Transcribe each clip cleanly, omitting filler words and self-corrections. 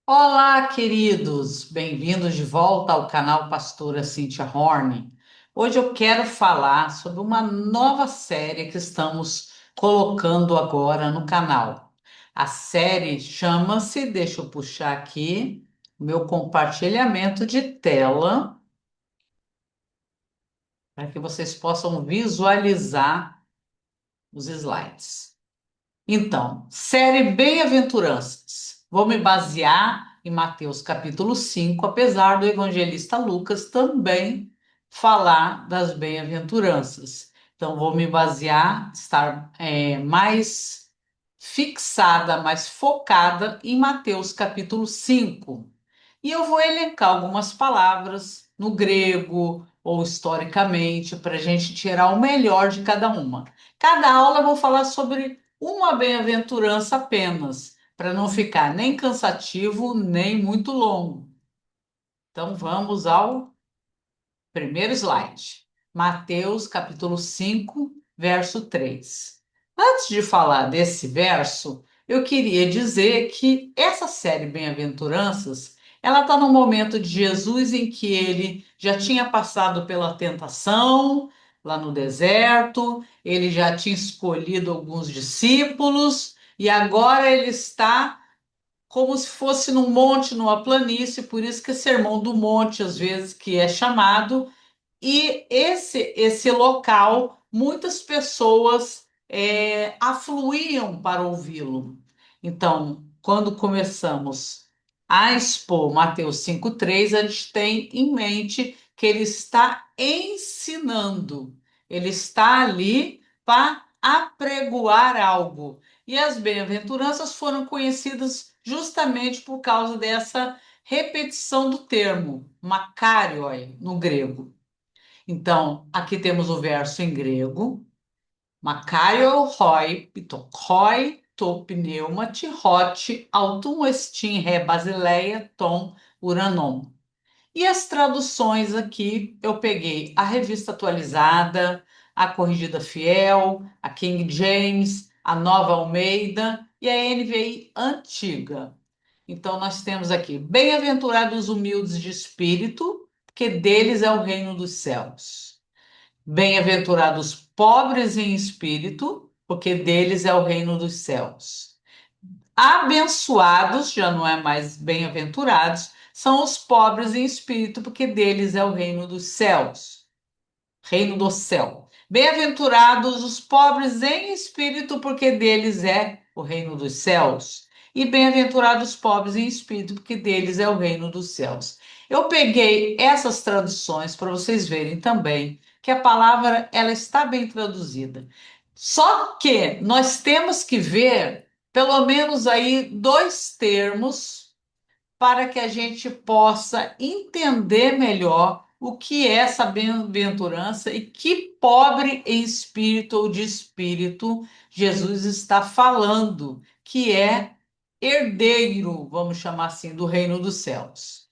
Olá, queridos! Bem-vindos de volta ao canal Pastora Cynthia Horne. Hoje eu quero falar sobre uma nova série que estamos colocando agora no canal. A série chama-se, deixa eu puxar aqui, meu compartilhamento de tela, para que vocês possam visualizar os slides. Então, série Bem-aventuranças. Vou me basear em Mateus capítulo 5, apesar do evangelista Lucas também falar das bem-aventuranças. Então, vou me basear, estar mais fixada, mais focada em Mateus capítulo 5. E eu vou elencar algumas palavras no grego ou historicamente para a gente tirar o melhor de cada uma. Cada aula eu vou falar sobre uma bem-aventurança apenas, para não ficar nem cansativo, nem muito longo. Então vamos ao primeiro slide. Mateus capítulo 5, verso 3. Antes de falar desse verso, eu queria dizer que essa série Bem-aventuranças, ela está no momento de Jesus em que ele já tinha passado pela tentação lá no deserto, ele já tinha escolhido alguns discípulos e agora ele está como se fosse num monte, numa planície, por isso que é Sermão do Monte, às vezes, que é chamado, e esse local, muitas pessoas afluíam para ouvi-lo. Então, quando começamos a expor Mateus 5,3, a gente tem em mente que ele está ensinando, ele está ali para apregoar algo. E as bem-aventuranças foram conhecidas justamente por causa dessa repetição do termo, makarioi, no grego. Então, aqui temos o verso em grego, Makaio hoi pitokoi to pneumati hot autum estin re basileia tom uranon. E as traduções aqui, eu peguei a Revista Atualizada, a Corrigida Fiel, a King James, a Nova Almeida e a NVI Antiga. Então, nós temos aqui: Bem-aventurados os humildes de espírito, porque deles é o reino dos céus. Bem-aventurados os pobres em espírito, porque deles é o reino dos céus. Abençoados, já não é mais bem-aventurados, são os pobres em espírito, porque deles é o reino dos céus, reino do céu. Bem-aventurados os pobres em espírito, porque deles é o reino dos céus. E bem-aventurados os pobres em espírito, porque deles é o reino dos céus. Eu peguei essas traduções para vocês verem também que a palavra ela está bem traduzida. Só que nós temos que ver pelo menos aí dois termos para que a gente possa entender melhor o que é essa bem-aventurança e que pobre em espírito ou de espírito Jesus está falando, que é herdeiro, vamos chamar assim, do reino dos céus.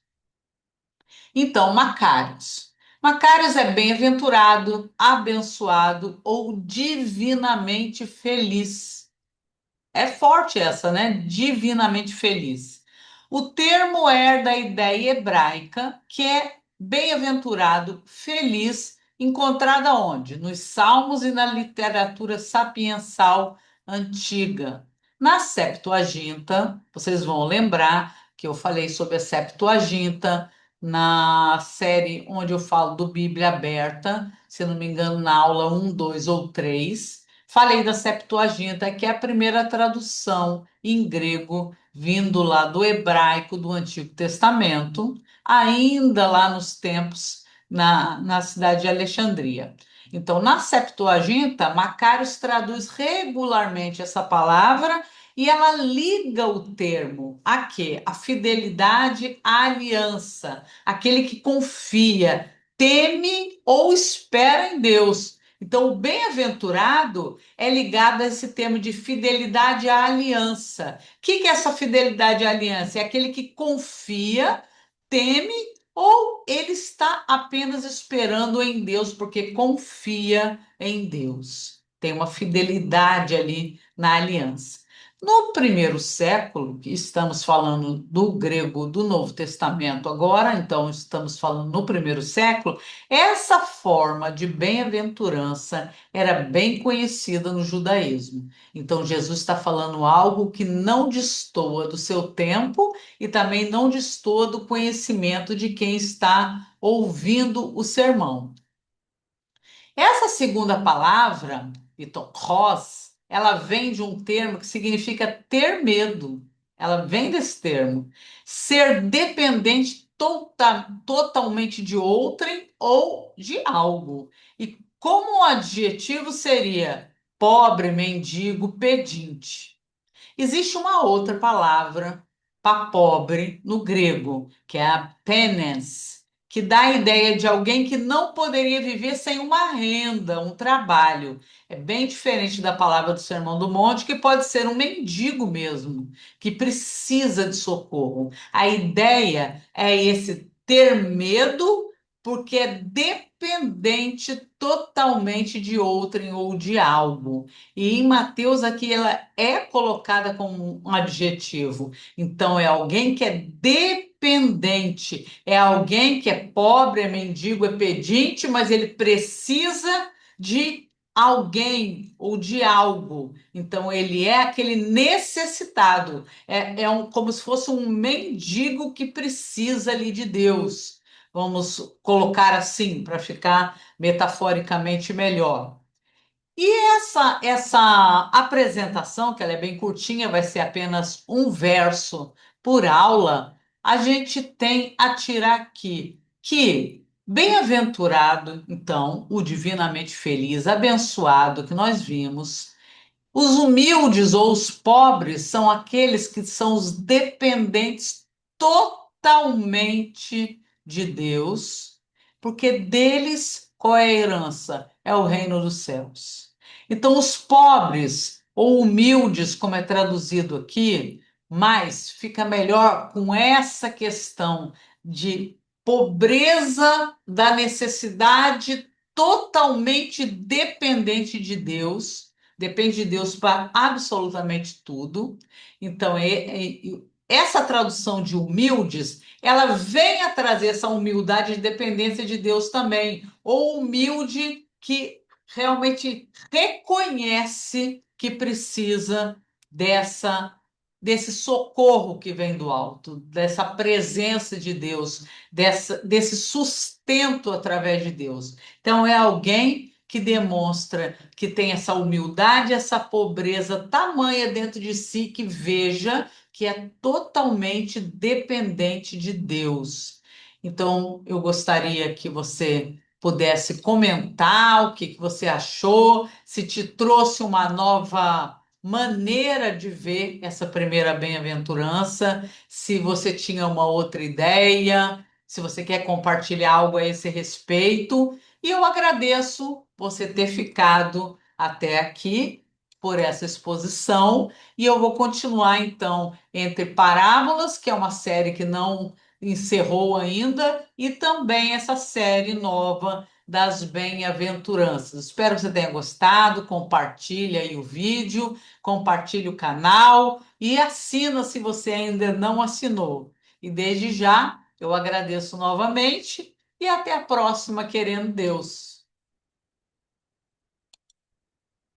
Então, Macários. Macários é bem-aventurado, abençoado ou divinamente feliz. É forte essa, né? Divinamente feliz. O termo é da ideia hebraica, que é bem-aventurado, feliz, encontrada onde? Nos Salmos e na literatura sapiensal antiga. Na Septuaginta, vocês vão lembrar que eu falei sobre a Septuaginta na série onde eu falo do Bíblia Aberta, se não me engano, na aula um, 2 ou 3. Falei da Septuaginta, que é a primeira tradução em grego, vindo lá do hebraico do Antigo Testamento, ainda lá nos tempos na cidade de Alexandria. Então, na Septuaginta, Macários traduz regularmente essa palavra e ela liga o termo a quê? A fidelidade à aliança, aquele que confia, teme ou espera em Deus. Então, o bem-aventurado é ligado a esse termo de fidelidade à aliança. O que é essa fidelidade à aliança? É aquele que confia, teme ou ele está apenas esperando em Deus porque confia em Deus. Tem uma fidelidade ali na aliança. No primeiro século, que estamos falando do grego do Novo Testamento agora, então estamos falando no primeiro século, essa forma de bem-aventurança era bem conhecida no judaísmo. Então Jesus está falando algo que não destoa do seu tempo e também não destoa do conhecimento de quem está ouvindo o sermão. Essa segunda palavra, pitokros, ela vem de um termo que significa ter medo. Ela vem desse termo. Ser dependente totalmente de outrem ou de algo. E como um adjetivo seria pobre, mendigo, pedinte. Existe uma outra palavra para pobre no grego, que é a penens, que dá a ideia de alguém que não poderia viver sem uma renda, um trabalho. É bem diferente da palavra do Sermão do Monte, que pode ser um mendigo mesmo, que precisa de socorro. A ideia é esse ter medo porque é dependente totalmente de outrem ou de algo. E em Mateus aqui ela é colocada como um adjetivo. Então é alguém que é dependente, é alguém que é pobre, é mendigo, é pedinte, mas ele precisa de alguém ou de algo. Então ele é aquele necessitado, como se fosse um mendigo que precisa ali de Deus. Vamos colocar assim para ficar metaforicamente melhor. E essa apresentação, que ela é bem curtinha, vai ser apenas um verso por aula, a gente tem a tirar aqui que bem-aventurado, então, o divinamente feliz, abençoado que nós vimos, os humildes ou os pobres são aqueles que são os dependentes totalmente de Deus, porque deles qual é a herança? É o reino dos céus. Então, os pobres ou humildes, como é traduzido aqui, mas fica melhor com essa questão de pobreza da necessidade totalmente dependente de Deus, depende de Deus para absolutamente tudo. Então, essa tradução de humildes, ela vem a trazer essa humildade de dependência de Deus também, ou humilde que realmente reconhece que precisa dessa desse socorro que vem do alto, dessa presença de Deus, desse sustento através de Deus. Então, é alguém que demonstra que tem essa humildade, essa pobreza tamanha dentro de si, que veja que é totalmente dependente de Deus. Então, eu gostaria que você pudesse comentar o que você achou, se te trouxe uma nova maneira de ver essa primeira bem-aventurança, se você tinha uma outra ideia, se você quer compartilhar algo a esse respeito. E eu agradeço você ter ficado até aqui por essa exposição. E eu vou continuar então entre Parábolas, que é uma série que não encerrou ainda, e também essa série nova das bem-aventuranças. Espero que você tenha gostado. Compartilhe aí o vídeo, compartilhe o canal e assina se você ainda não assinou. E desde já eu agradeço novamente e até a próxima, querendo Deus.